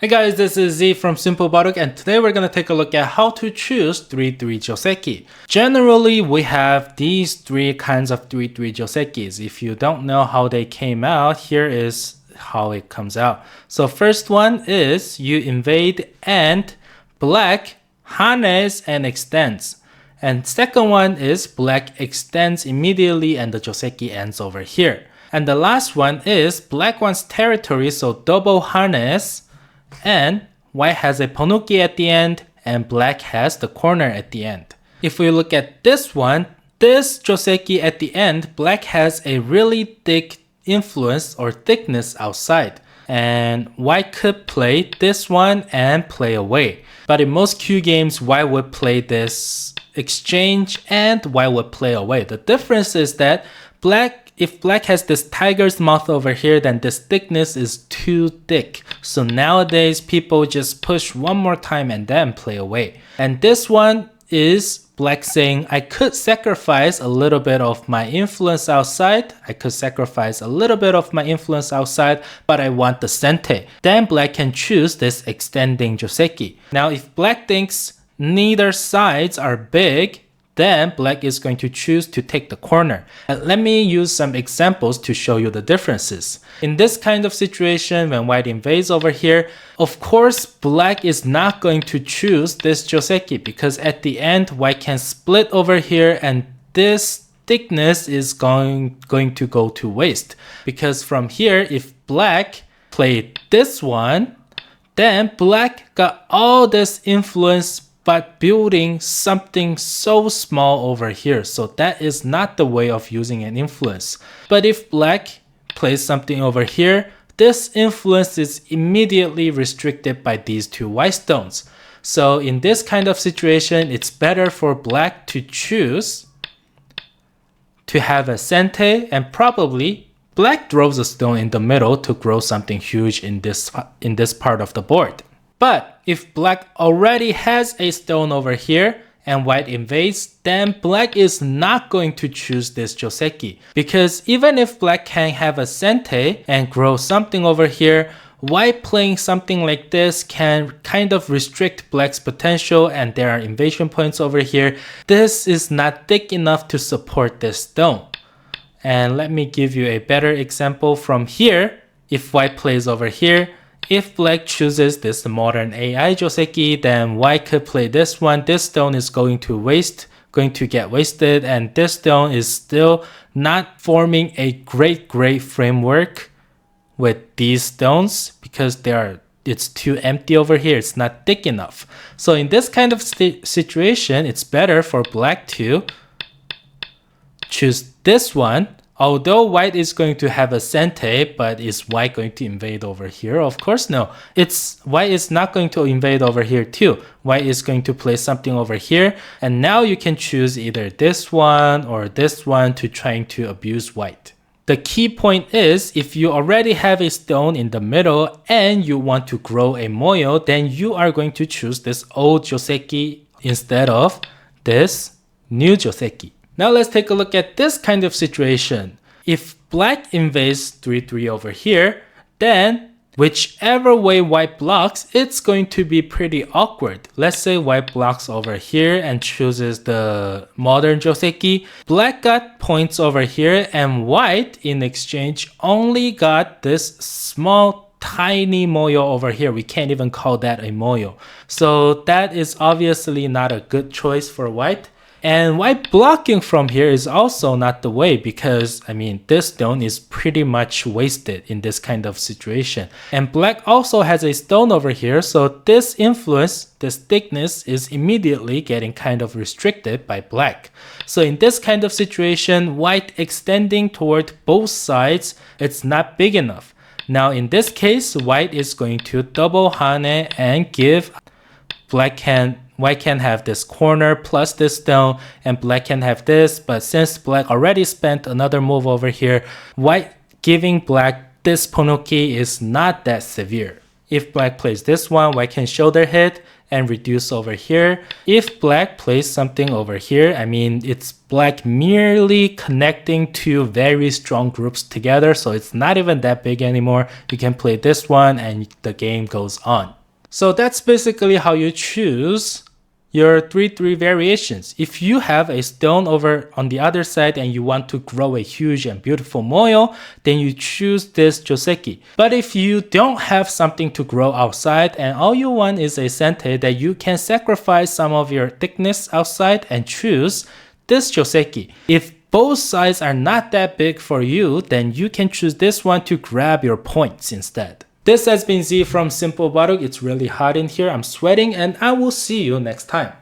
Hey guys, this is Z from Simple Baduk, and today we're going to take a look at how to choose 3-3 Joseki. Generally, we have these three kinds of 3-3 Josekis. If you don't know how they came out, here is how it comes out. So first one is you invade and black hanes and extends. And second one is black extends immediately and the Joseki ends over here. And the last one is black wants territory, so double harness, and white has a ponuki at the end and black has the corner at the end. If we look at this one, this Joseki at the end, black has a really thick influence or thickness outside, and white could play this one and play away. But in most Q games, white would play this exchange and white would play away. The difference is that if black has this tiger's mouth over here, then this thickness is too thick. So nowadays, people just push one more time and then play away. And this one is black saying, I could sacrifice a little bit of my influence outside. But I want the sente. Then black can choose this extending Joseki. Now, if black thinks neither sides are big, then black is going to choose to take the corner. And let me use some examples to show you the differences. In this kind of situation, when white invades over here, of course, black is not going to choose this Joseki because at the end, white can split over here and this thickness is going to go to waste. Because from here, if black played this one, then black got all this influence but building something so small over here. So that is not the way of using an influence. But if black plays something over here, this influence is immediately restricted by these two white stones. So in this kind of situation, it's better for black to choose to have a sente, and probably black throws a stone in the middle to grow something huge in this part of the board. But if black already has a stone over here and white invades, then black is not going to choose this Joseki. Because even if black can have a sente and grow something over here, white playing something like this can kind of restrict black's potential and there are invasion points over here. This is not thick enough to support this stone. And let me give you a better example from here. If white plays over here, if black chooses this modern AI Joseki, then white could play this one. This stone is going to get wasted, and this stone is still not forming a great framework with these stones because it's too empty over here. It's not thick enough. So in this kind of situation, it's better for black to choose this one. Although white is going to have a sente, but is white going to invade over here? Of course no. White is not going to invade over here too. White is going to play something over here. And now you can choose either this one or this one to trying to abuse white. The key point is if you already have a stone in the middle and you want to grow a moyo, then you are going to choose this old Joseki instead of this new Joseki. Now let's take a look at this kind of situation. If black invades 3-3 over here, then whichever way white blocks, it's going to be pretty awkward. Let's say white blocks over here and chooses the modern Joseki. Black got points over here and white in exchange only got this small tiny moyo over here. We can't even call that a moyo. So that is obviously not a good choice for white. And white blocking from here is also not the way because, this stone is pretty much wasted in this kind of situation. And black also has a stone over here, so this influence, this thickness is immediately getting kind of restricted by black. So in this kind of situation, white extending toward both sides, it's not big enough. Now in this case, white is going to double hane and give white can have this corner plus this stone and black can have this, but since black already spent another move over here, white giving black this ponuki is not that severe. If black plays this one, white can shoulder hit and reduce over here. If black plays something over here, I mean, it's black merely connecting two very strong groups together, so it's not even that big anymore. You can play this one and the game goes on. So that's basically how you choose your 3-3 variations. If you have a stone over on the other side and you want to grow a huge and beautiful moyo, then you choose this Joseki. But if you don't have something to grow outside and all you want is a sente that you can sacrifice some of your thickness outside and choose this Joseki. If both sides are not that big for you, then you can choose this one to grab your points instead. This has been Z from Simple Baduk. It's really hot in here. I'm sweating and I will see you next time.